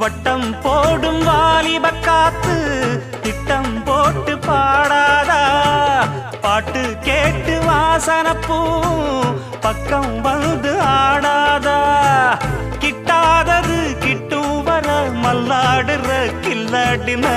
வட்டம் போடும் வாலிப காத்து திட்டம் போட்டு பாடாதா பாட்டு கேட்டு வாசனப்பூ பக்கம் வந்து ஆடாதா கிட்டாதது கிட்டும் வர மல்லாடுற கில்லாடினா